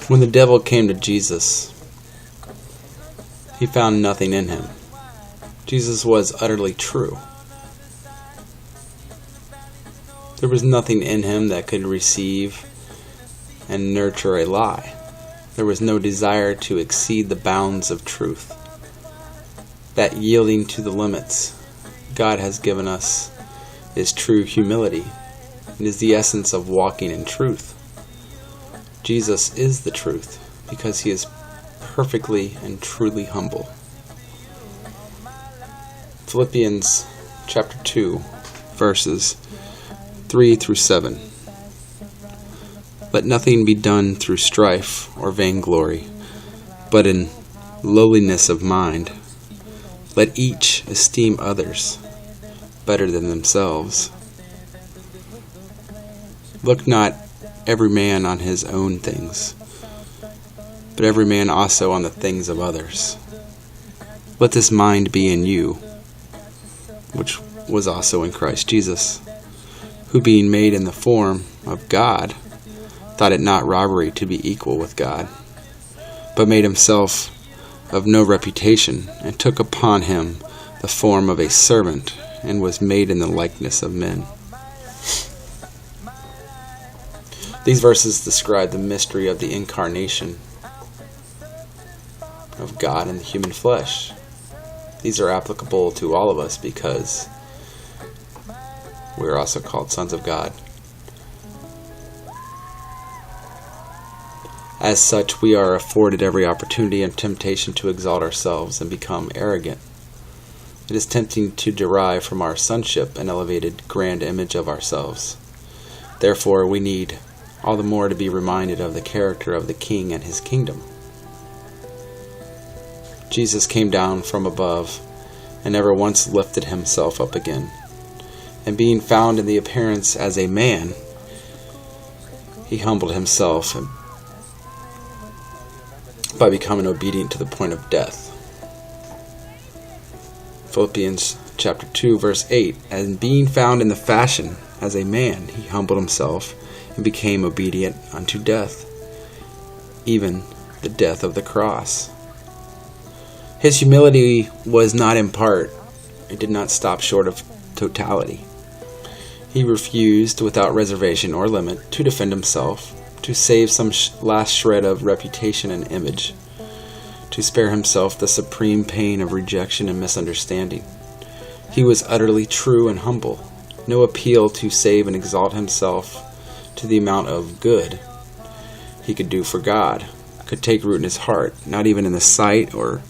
When the devil came to Jesus, he found nothing in him. Jesus was utterly true. There was nothing in him that could receive and nurture a lie. There was no desire to exceed the bounds of truth. That yielding to the limits God has given us is true humility. It is the essence of walking in truth. Jesus is the truth because he is perfectly and truly humble. Philippians chapter 2, verses 3 through 7. Let nothing be done through strife or vainglory, but in lowliness of mind. Let each esteem others better than themselves. Look not every man on his own things, but every man also on the things of others. Let this mind be in you, which was also in Christ Jesus, who being made in the form of God, thought it not robbery to be equal with God, but made himself of no reputation, and took upon him the form of a servant, and was made in the likeness of men. These verses describe the mystery of the incarnation of God in the human flesh. These are applicable to all of us because we are also called sons of God. As such, we are afforded every opportunity and temptation to exalt ourselves and become arrogant. It is tempting to derive from our sonship an elevated, grand image of ourselves. Therefore, we need all the more to be reminded of the character of the King and his kingdom. Jesus came down from above and never once lifted himself up again. And being found in the appearance as a man, he humbled himself by becoming obedient to the point of death. Philippians chapter 2, verse 8, and being found in the fashion as a man, he humbled himself and became obedient unto death, even the death of the cross. His humility was not in part. It did not stop short of totality. He refused, without reservation or limit, to defend himself, to save some last shred of reputation and image, to spare himself the supreme pain of rejection and misunderstanding. He was utterly true and humble. No appeal to save and exalt himself to the amount of good he could do for God could take root in his heart, not even in the sight or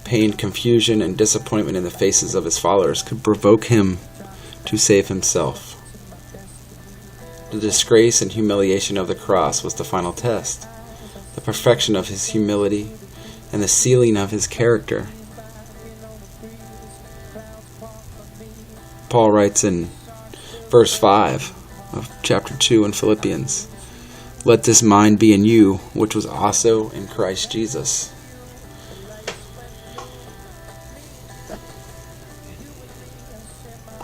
pain, confusion, and disappointment in the faces of his followers could provoke him to save himself. The disgrace and humiliation of the cross was the final test, the perfection of his humility, and the sealing of his character. Paul writes in verse 5 of chapter 2 in Philippians, let this mind be in you, which was also in Christ Jesus.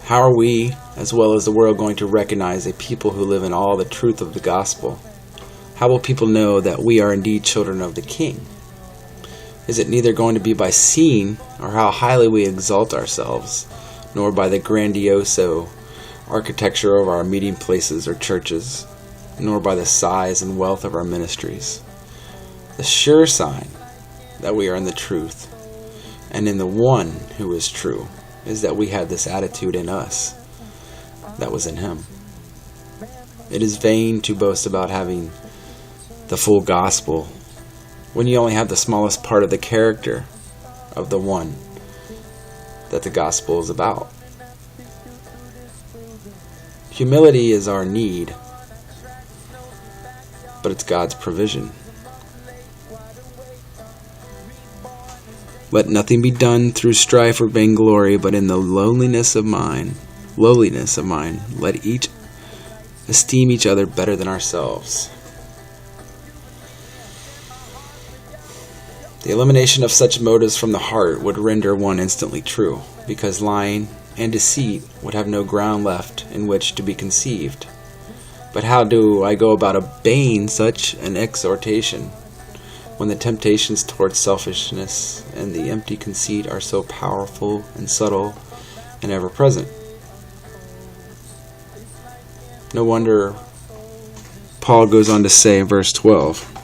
How are we, as well as the world, going to recognize a people who live in all the truth of the gospel? How will people know that we are indeed children of the King? Is it neither going to be by seeing or how highly we exalt ourselves, nor by the grandioso architecture of our meeting places or churches, nor by the size and wealth of our ministries. The sure sign that we are in the truth and in the one who is true is that we have this attitude in us that was in him. It is vain to boast about having the full gospel when you only have the smallest part of the character of the one that the gospel is about. Humility is our need, but it's God's provision. Let nothing be done through strife or vainglory, but in the lowliness of mind, let each esteem each other better than ourselves. The elimination of such motives from the heart would render one instantly true, because lying and deceit would have no ground left in which to be conceived. But how do I go about obeying such an exhortation when the temptations towards selfishness and the empty conceit are so powerful and subtle and ever present? No wonder Paul goes on to say in verse 12,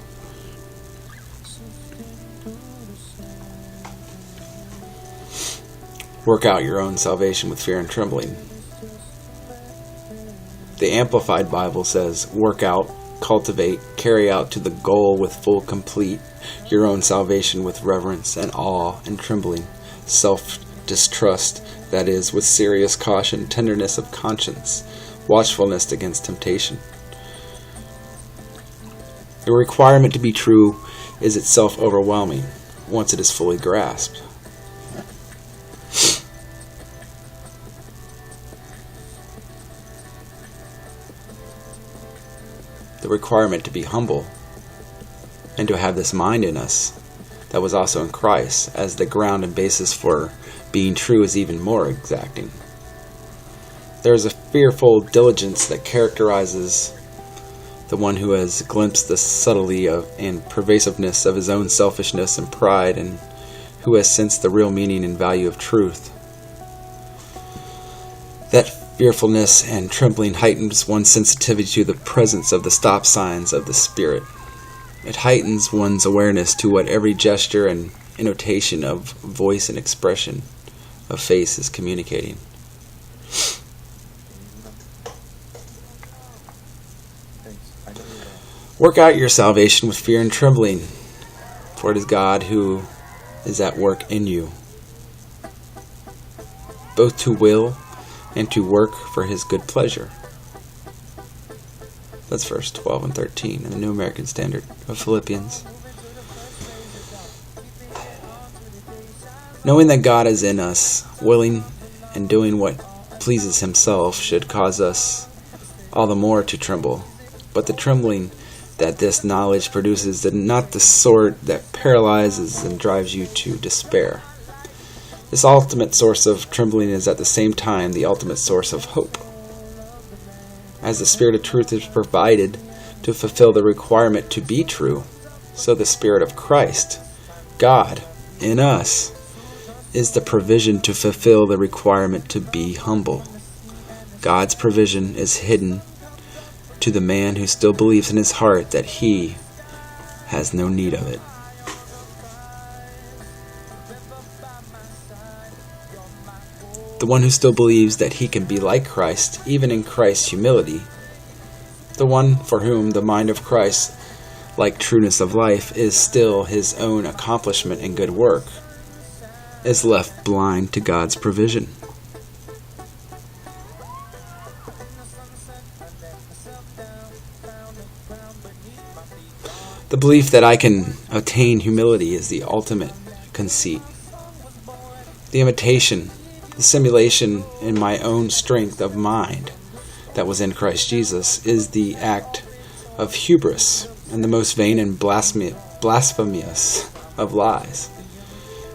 work out your own salvation with fear and trembling. The Amplified Bible says, work out, cultivate, carry out to the goal with full complete your own salvation with reverence and awe and trembling, self-distrust, that is, with serious caution, tenderness of conscience, watchfulness against temptation. The requirement to be true is itself overwhelming once it is fully grasped. The requirement to be humble and to have this mind in us that was also in Christ as the ground and basis for being true is even more exacting. There is a fearful diligence that characterizes the one who has glimpsed the subtlety of and pervasiveness of his own selfishness and pride, and who has sensed the real meaning and value of truth. That fearfulness and trembling heightens one's sensitivity to the presence of the stop signs of the Spirit. It heightens one's awareness to what every gesture and intonation of voice and expression of face is communicating. Work out your salvation with fear and trembling, for it is God who is at work in you, both to will and to work for his good pleasure. That's verse 12 and 13 in the New American Standard of Philippians. Knowing that God is in us, willing and doing what pleases himself should cause us all the more to tremble. But the trembling that this knowledge produces is not the sort that paralyzes and drives you to despair. This ultimate source of trembling is at the same time the ultimate source of hope. As the Spirit of truth is provided to fulfill the requirement to be true, so the Spirit of Christ, God, in us, is the provision to fulfill the requirement to be humble. God's provision is hidden to the man who still believes in his heart that he has no need of it. The one who still believes that he can be like Christ, even in Christ's humility, the one for whom the mind of Christ, like trueness of life, is still his own accomplishment and good work, is left blind to God's provision. The belief that I can attain humility is the ultimate conceit. The imitation, the simulation in my own strength of mind that was in Christ Jesus is the act of hubris and the most vain and blasphemous of lies.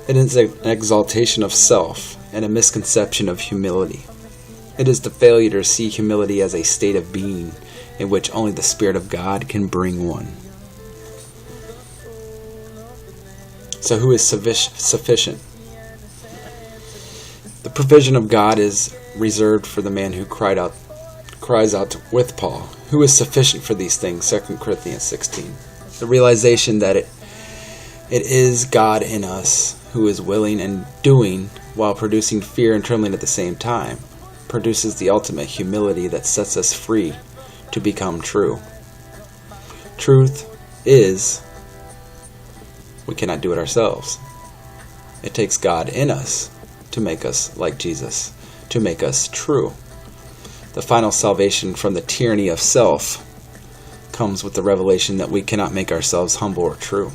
It is an exaltation of self and a misconception of humility. It is the failure to see humility as a state of being in which only the Spirit of God can bring one. So who is sufficient? The provision of God is reserved for the man who cries out with Paul. Who is sufficient for these things? 2 Corinthians 16. The realization that it is God in us who is willing and doing while producing fear and trembling at the same time produces the ultimate humility that sets us free to become true. Truth is, we cannot do it ourselves. It takes God in us to make us like Jesus, to make us true. The final salvation from the tyranny of self comes with the revelation that we cannot make ourselves humble or true.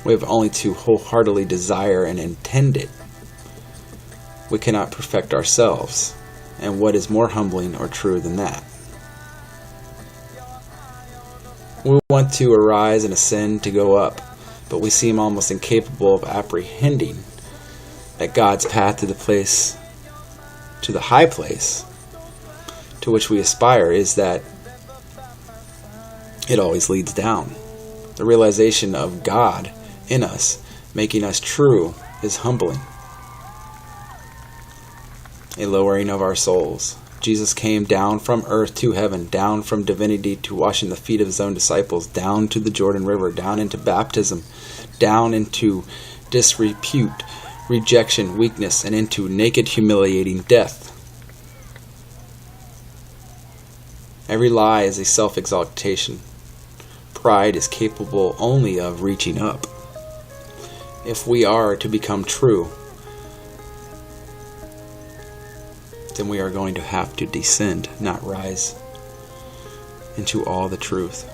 We have only to wholeheartedly desire and intend it. We cannot perfect ourselves, and what is more humbling or true than that? We want to arise and ascend, to go up, but we seem almost incapable of apprehending that God's path to the high place to which we aspire is that it always leads down. The realization of God in us, making us true, is humbling. A lowering of our souls. Jesus came down from earth to heaven, down from divinity to washing the feet of his own disciples, down to the Jordan River, down into baptism, down into disrepute, rejection, weakness, and into naked, humiliating death. Every lie is a self-exaltation. Pride is capable only of reaching up. If we are to become true, then we are going to have to descend, not rise, into all the truth.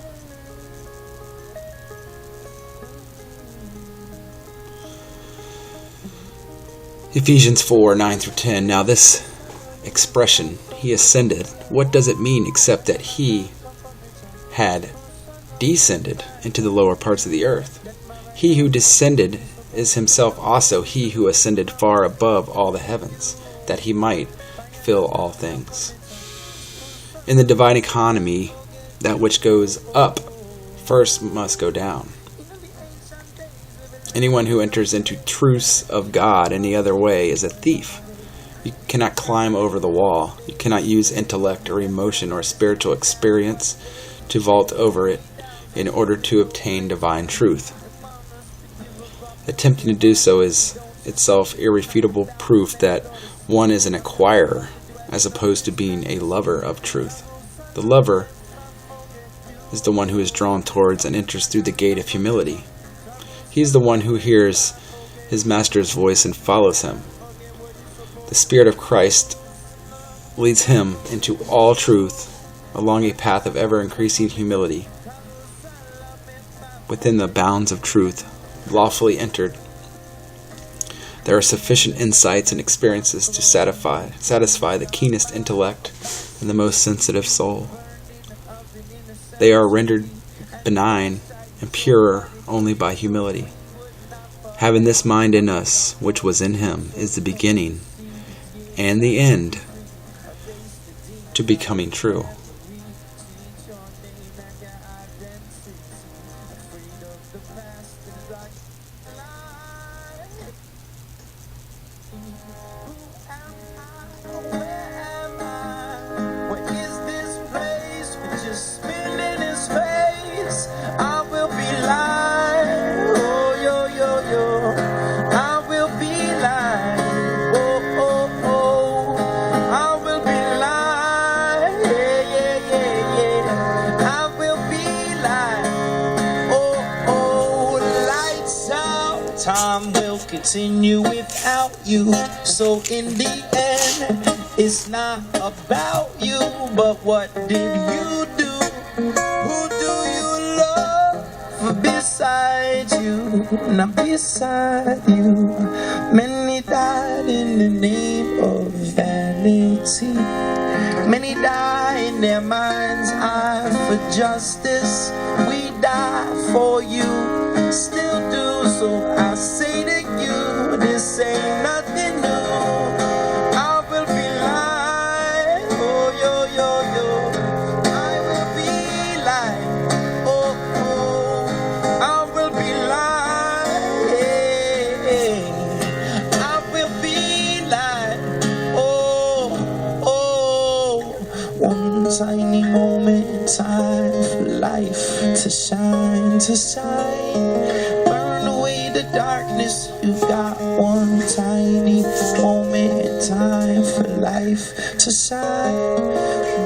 Ephesians 4:9-10. Now this expression, he ascended, what does it mean except that he had descended into the lower parts of the earth? He who descended is himself also he who ascended far above all the heavens, that he might fill all things. In the divine economy, that which goes up first must go down. Anyone who enters into truths of God any other way is a thief. You cannot climb over the wall. You cannot use intellect or emotion or spiritual experience to vault over it in order to obtain divine truth. Attempting to do so is itself irrefutable proof that one is an acquirer as opposed to being a lover of truth. The lover is the one who is drawn towards and enters through the gate of humility. He is the one who hears his master's voice and follows him. The Spirit of Christ leads him into all truth along a path of ever-increasing humility. Within the bounds of truth, lawfully entered, there are sufficient insights and experiences to satisfy the keenest intellect and the most sensitive soul. They are rendered benign and pure only by humility. Having this mind in us, which was in him, is the beginning and the end to becoming true. Time will continue without you. So in the end, it's not about you, but what did you do? Who do you love beside you? Not beside you. Many died in the name of vanity. Many die in their mind's eye for justice. We die for you, still do. So I say to you, this ain't nothing new. I will be like, oh, yo, yo, yo. I will be like, oh, oh. I will be like, hey. I will be like, oh, oh. One tiny moment in time for life to shine, to shine. The darkness, you've got one tiny moment in time for life to shine.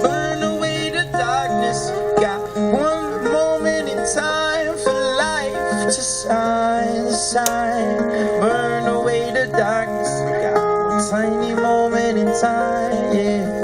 Burn away the darkness, got one moment in time for life to shine, shine. Burn away the darkness, got one tiny moment in time, yeah.